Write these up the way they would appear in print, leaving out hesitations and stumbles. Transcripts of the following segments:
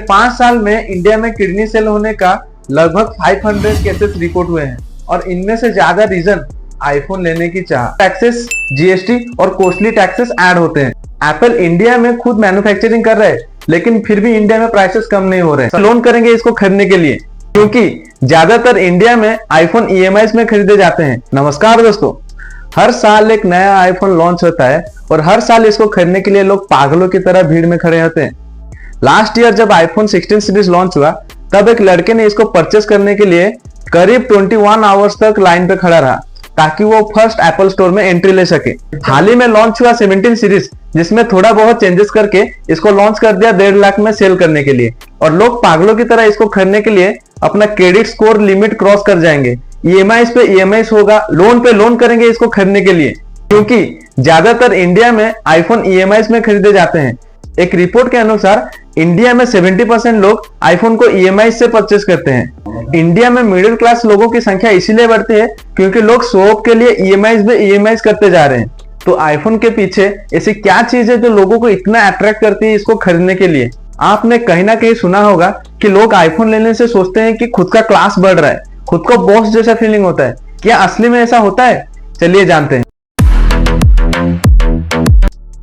5 साल में इंडिया में किडनी सेल होने का लगभग 500 केसेस रिपोर्ट हुए हैं और इनमें से ज्यादा रीजन आईफोन लेने की चाह, टैक्सेस, जीएसटी और कॉस्टली टैक्सेस ऐड होते हैं। एप्पल इंडिया में खुद मैन्युफैक्चरिंग कर रहा है, लेकिन फिर भी इंडिया में प्राइसेस कम नहीं हो रहे हैं। लोन करेंगे इसको खरीदने के लिए, क्योंकि ज्यादातर इंडिया में आईफोन ईएमआई में खरीदे जाते हैं। नमस्कार दोस्तों, हर साल एक नया आईफोन लॉन्च होता है और हर साल इसको खरीदने के लिए लोग पागलों की तरह भीड़ में खड़े होते हैं। लास्ट ईयर जब आईफोन 16 सीरीज लॉन्च हुआ, तब एक लड़के ने इसको परचेस करने के लिए करीब 21 आवर्स तक लाइन पे खड़ा रहा ताकि वो फर्स्ट एप्पल स्टोर में एंट्री ले सके। हाल ही में लॉन्च हुआ 17 सीरीज, जिसमें थोड़ा बहुत चेंजेस करके इसको लॉन्च कर दिया 1.5 लाख में सेल करने के लिए, और लोग पागलों की तरह इसको खरीदने के लिए अपना क्रेडिट स्कोर लिमिट क्रॉस कर जाएंगे। ईएमआई पे ईएमआई होगा, लोन पे लोन करेंगे इसको खरीदने के लिए, क्योंकि ज्यादातर इंडिया में आईफोन ईएमआई में खरीदे जाते हैं। एक रिपोर्ट के अनुसार इंडिया में 70% लोग आईफोन को ईएमआई से परचेस करते हैं। इंडिया में मिडिल क्लास लोगों की संख्या इसीलिए बढ़ती है क्योंकि लोग शो ऑफ के लिए ईएमआई करते जा रहे हैं। तो आईफोन के पीछे ऐसी क्या चीज है जो लोगों को इतना अट्रैक्ट करती है इसको खरीदने के लिए? आपने कहीं ना कहीं सुना होगा कि लोग आईफोन लेने से सोचते हैं कि खुद का क्लास बढ़ रहा है, खुद को बॉस जैसा फीलिंग होता है। क्या असली में ऐसा होता है? चलिए जानते हैं।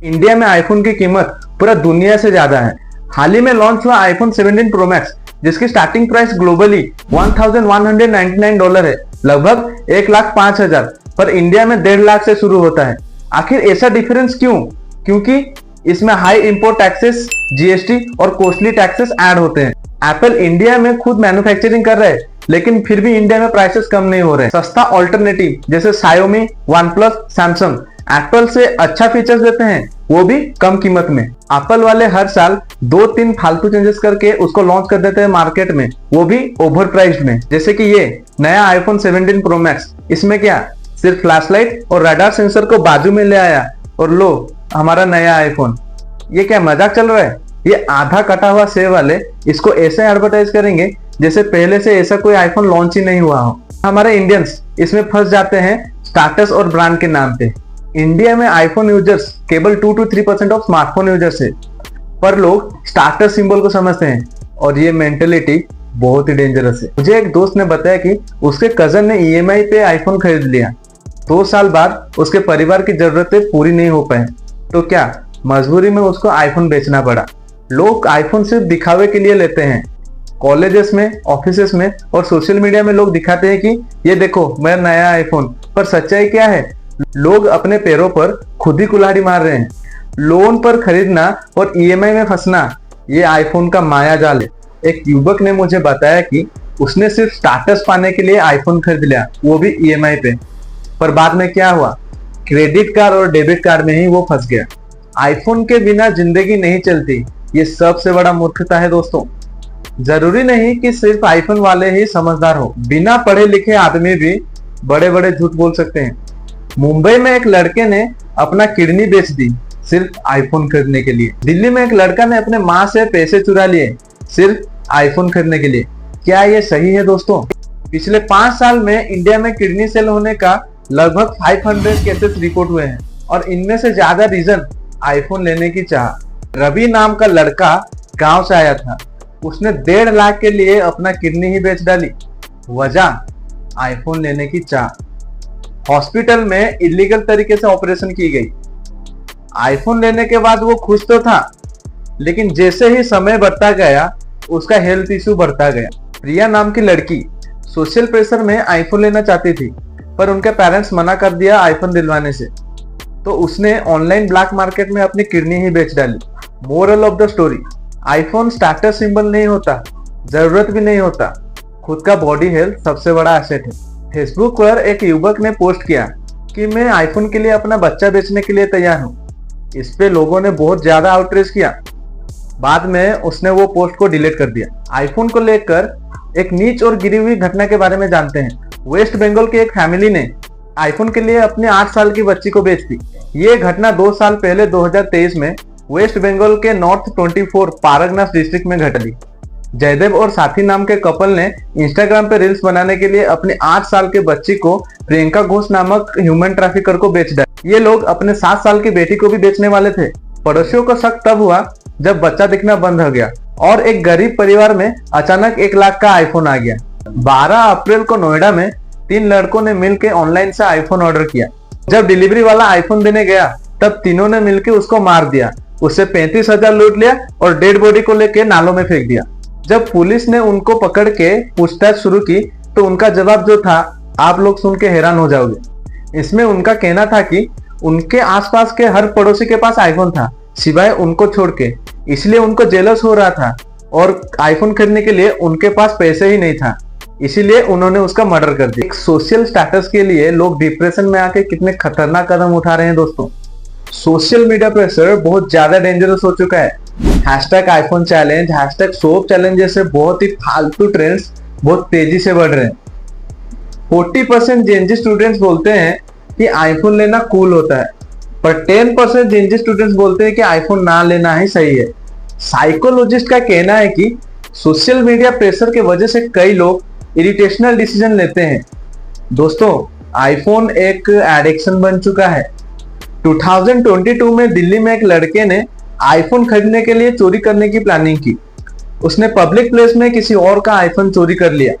इंडिया में आईफोन की कीमत पूरा दुनिया से ज्यादा है। हाल ही में लॉन्च हुआ आईफोन 17 प्रो मैक्स, जिसकी स्टार्टिंग प्राइस ग्लोबली $1199 है, लगभग 1,05,000, पर इंडिया में 1.5 लाख से शुरू होता है। आखिर ऐसा डिफरेंस क्यों? क्योंकि इसमें हाई इंपोर्ट टैक्सेस, जीएसटी और कॉस्टली टैक्सेस ऐड होते हैं। एप्पल इंडिया में खुद मैन्युफैक्चरिंग कर रहा है, लेकिन फिर भी इंडिया में प्राइसेस कम नहीं हो रहे हैं। सस्ता ऑल्टरनेटिव जैसे Xiaomi, OnePlus, सैमसंग एप्पल से अच्छा फीचर्स देते हैं, वो भी कम कीमत में। एप्पल वाले हर साल 2-3 फालतू चेंजेस करके उसको लॉन्च कर देते हैं मार्केट में, वो भी ओवर प्राइस्ड में। जैसे कि ये नया आईफोन 17 प्रो मैक्स, इसमें क्या सिर्फ फ्लैशलाइट और रडार सेंसर को बाजू में ले आया और लो हमारा नया आईफोन। ये क्या मजाक चल रहा है? ये आधा कटा हुआ सेव वाले इसको ऐसे एडवर्टाइज करेंगे जैसे पहले से ऐसा कोई आईफोन लॉन्च ही नहीं हुआ हो। हमारे इंडियंस इसमें फंस जाते हैं स्टाटस और ब्रांड के नाम पे। इंडिया में आईफोन यूजर्स केवल 2-3% ऑफ स्मार्टफोन यूजर्स है, पर लोग स्टार्टर सिंबल को समझते हैं और ये मेंटेलिटी बहुत ही डेंजरस है। मुझे एक दोस्त ने बताया कि उसके कजन ने ईएमआई पे आईफोन खरीद लिया। 2 साल बाद उसके परिवार की जरूरतें पूरी नहीं हो पाए, तो क्या मजबूरी में उसको आईफोन बेचना पड़ा। लोग आईफोन सिर्फ दिखावे के लिए लेते हैं। कॉलेजेस में, ऑफिसेस में और सोशल मीडिया में लोग दिखाते हैं कि ये देखो मेरा नया आईफोन, पर सच्चाई क्या है? लोग अपने पैरों पर खुद ही कुल्हाड़ी मार रहे हैं। लोन पर खरीदना और ईएमआई में फंसना, ये आईफोन का माया जाल है। एक युवक ने मुझे बताया कि उसने सिर्फ स्टाटस पाने के लिए आईफोन खरीद लिया, वो भी ईएमआई पे, पर बाद में क्या हुआ? क्रेडिट कार्ड और डेबिट कार्ड में ही वो फंस गया। आईफोन के बिना जिंदगी नहीं चलती, ये सबसे बड़ा मूर्खता है दोस्तों। जरूरी नहीं कि सिर्फ आईफोन वाले ही समझदार हो, बिना पढ़े लिखे आदमी भी बड़े बड़े झूठ बोल सकते हैं। मुंबई में एक लड़के ने अपना किडनी बेच दी सिर्फ आईफोन खरीदने के लिए। दिल्ली में एक लड़का ने अपने माँ से पैसे चुरा लिए सिर्फ आईफोन खरीदने के लिए। क्या ये सही है दोस्तों? पिछले 5 साल में इंडिया में किडनी सेल होने का लगभग 500 केसेस रिपोर्ट हुए हैं और इनमें से ज्यादा रीजन आईफोन लेने की चाह। रवि नाम का लड़का गांव से आया था, उसने 1.5 लाख के लिए अपना किडनी ही बेच डाली। वजह आईफोन लेने की चाह। हॉस्पिटल में इलीगल तरीके से ऑपरेशन की गई। आईफोन लेने के बाद वो खुश तो था, लेकिन जैसे ही समय बढ़ता गया उसका हेल्थ इश्यू बढ़ता गया। प्रिया नाम की लड़की सोशल प्रेशर में आईफोन लेना चाहती थी, पर उनके पेरेंट्स मना कर दिया आईफोन दिलवाने से, तो उसने ऑनलाइन ब्लैक मार्केट में अपनी किडनी ही बेच डाली। Moral of the story, iPhone status symbol नहीं होता, जरूरत भी नहीं होता, खुद का बॉडी हेल्थ सबसे बड़ा एसेट है। फेसबुक पर एक युवक ने पोस्ट किया कि मैं आईफोन के लिए अपना बच्चा बेचने के लिए तैयार हूँ। इस पे लोगों ने बहुत ज्यादा आउटरीच किया। बाद में उसने वो पोस्ट को डिलीट कर दिया। आईफोन को लेकर एक नीच और गिरी हुई घटना के बारे में जानते हैं। वेस्ट बंगाल की एक फैमिली ने आईफोन के लिए अपने 8 साल की बच्ची को बेच दी। ये घटना 2 साल पहले 2023 में वेस्ट बंगाल के नॉर्थ 24 पारगनास डिस्ट्रिक्ट में घटी। जयदेव और साथी नाम के कपल ने इंस्टाग्राम पे रील्स बनाने के लिए अपने 8 साल के बच्ची को प्रियंका घोष नामक ह्यूमन ट्रैफिकर को बेच डाला। ये लोग अपने 7 साल की बेटी को भी बेचने वाले थे। पड़ोसियों को शक तब हुआ जब बच्चा दिखना बंद हो गया और एक गरीब परिवार में अचानक 1 लाख का आईफोन आ गया। 12 अप्रैल को नोएडा में 3 लड़कों ने मिलकर ऑनलाइन से आईफोन ऑर्डर किया। जब डिलीवरी वाला आईफोन देने गया तब तीनों ने मिलकर उसको मार दिया, उससे 35,000 लूट लिया और डेड बॉडी को लेकर नालों में फेंक दिया। जब पुलिस ने उनको पकड़ के पूछताछ शुरू की तो उनका जवाब जो था, आप लोग सुन के हैरान हो जाओगे। इसमें उनका कहना था कि उनके आसपास के हर पड़ोसी के पास आईफोन था सिवाय उनको छोड़ के, इसलिए उनको जेलस हो रहा था और आईफोन खरीदने के लिए उनके पास पैसे ही नहीं था, इसीलिए उन्होंने उसका मर्डर कर दिया। एक सोशल स्टेटस के लिए लोग डिप्रेशन में आके कितने खतरनाक कदम उठा रहे हैं दोस्तों। सोशल मीडिया प्रेशर बहुत ज्यादा डेंजरस हो चुका है। Hashtag iPhone challenge, hashtag soap challenge जैसे बहुत ही फालतू ट्रेंड्स बहुत तेजी से बढ़ रहे हैं। 40% जेनजी स्टूडेंट्स बोलते हैं कि आईफोन लेना कूल होता है, पर 10% जेनजी स्टूडेंट्स बोलते हैं कि आईफोन ना लेना ही सही है। साइकोलॉजिस्ट का कहना है कि सोशल मीडिया प्रेशर के वजह से कई लोग इरिटेशनल डिसीजन लेते हैं। दोस्तों, आईफोन एक एडिक्शन बन चुका है। 2022 में दिल्ली में एक लड़के ने आईफोन खरीदने के लिए चोरी करने की प्लानिंग की। उसने पब्लिक प्लेस में किसी और का आईफोन चोरी कर लिया।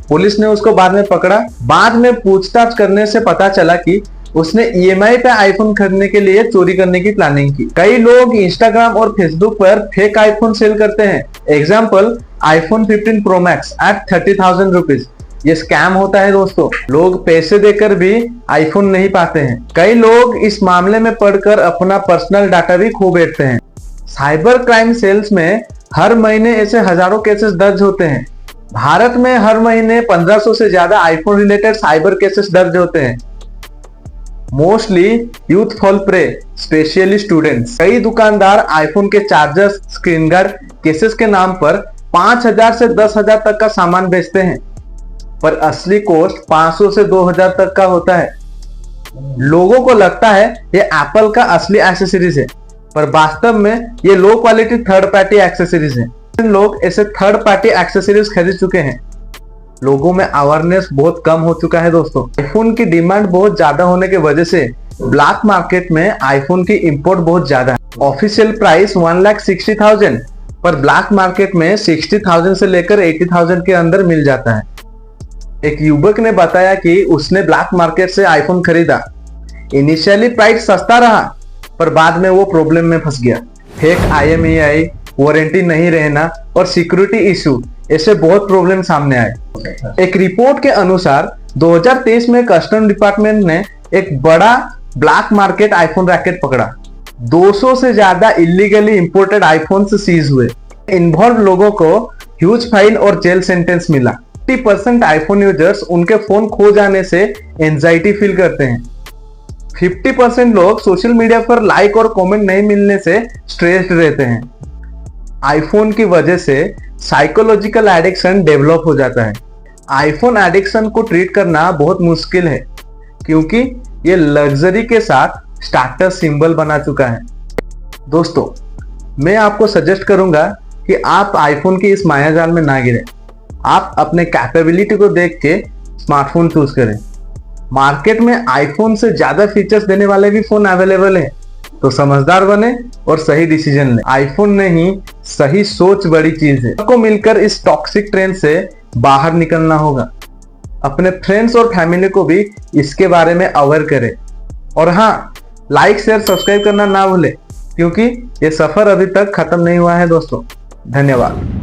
पुलिस ने उसको बाद में पकड़ा। बाद में पूछताछ करने से पता चला कि उसने ईएमआई पे आईफोन खरीदने के लिए चोरी करने की प्लानिंग की। कई लोग इंस्टाग्राम और फेसबुक पर फेक आईफोन सेल करते हैं। Example, iPhone 15 pro max at 30,000 rupees. ये स्कैम होता है दोस्तों। लोग पैसे देकर भी आईफोन नहीं पाते हैं। कई लोग इस मामले में पढ़कर अपना पर्सनल डाटा भी खो बैठते हैं। साइबर क्राइम सेल्स में हर महीने ऐसे हजारों केसेस दर्ज होते हैं। भारत में हर महीने 1500 से ज्यादा आईफोन रिलेटेड साइबर केसेस दर्ज होते हैं। Mostly youth fall prey, specially students. कई दुकानदार आईफोन के चार्जर्स, स्क्रीन गार्ड, केसेस के नाम पर 5,000 से 10,000 तक का सामान बेचते हैं, पर असली कॉस्ट 500 से 2,000 तक का होता है। लोगों को लगता है ये एप्पल का असली एक्सेसरीज है, पर वास्तव में ये low quality third party accessories है। लोग ऐसे थर्ड पार्टी एक्सेसरीज खरीद चुके हैं। लोगों में अवेयरनेस बहुत कम हो चुका है दोस्तों। आईफोन की डिमांड बहुत ज्यादा होने की वजह से ब्लैक मार्केट में आईफोन की इंपोर्ट बहुत ज्यादा है। ऑफिशियल प्राइस 1,60,000, पर ब्लैक मार्केट में 60,000 से लेकर 80,000 के अंदर मिल जाता है। एक युवक ने बताया कि उसने ब्लैक मार्केट से आईफोन खरीदा। इनिशियली प्राइस सस्ता रहा, पर बाद में वो प्रॉब्लम में फंस गया। फेक IMEI, वारंटी नहीं रहना और सिक्योरिटी इशू, ऐसे बहुत प्रॉब्लम सामने आए। एक रिपोर्ट के अनुसार 2023 में कस्टम डिपार्टमेंट ने एक बड़ा ब्लैक मार्केट आईफोन रैकेट पकड़ा। 200 से ज्यादा इलीगली इंपोर्टेड आईफोन सीज हुए। इन्वॉल्व लोगों को ह्यूज फाइन और जेल सेंटेंस मिला। 50% आईफोन यूजर्स उनके फोन खो जाने से एंजाइटी फील करते हैं। 50% लोग सोशल मीडिया पर लाइक और कमेंट नहीं मिलने से स्ट्रेस्ड रहते हैं। आईफोन की वजह से साइकोलॉजिकल एडिक्शन डेवलप हो जाता है। आईफोन एडिक्शन को ट्रीट करना बहुत मुश्किल है, क्योंकि ये लग्जरी के साथ स्टेटस सिंबल बना चुका है। दोस्तों, मैं आपको सजेस्ट करूंगा कि आप आईफोन की इस मायाजाल में ना गिरे। आप अपने कैपेबिलिटी को देख के स्मार्टफोन चूज करें। मार्केट में आईफोन से ज्यादा फीचर्स देने वाले भी फोन अवेलेबल हैं, तो समझदार बने और सही डिसीजन लें। आईफोन नहीं, सही सोच बड़ी चीज है। सबको मिलकर इस टॉक्सिक ट्रेंड से बाहर निकलना होगा। अपने फ्रेंड्स और फैमिली को भी इसके बारे में अवेयर करें। और हाँ, लाइक, शेयर, सब्सक्राइब करना ना भूलें, क्योंकि ये सफर अभी तक खत्म नहीं हुआ है दोस्तों। धन्यवाद।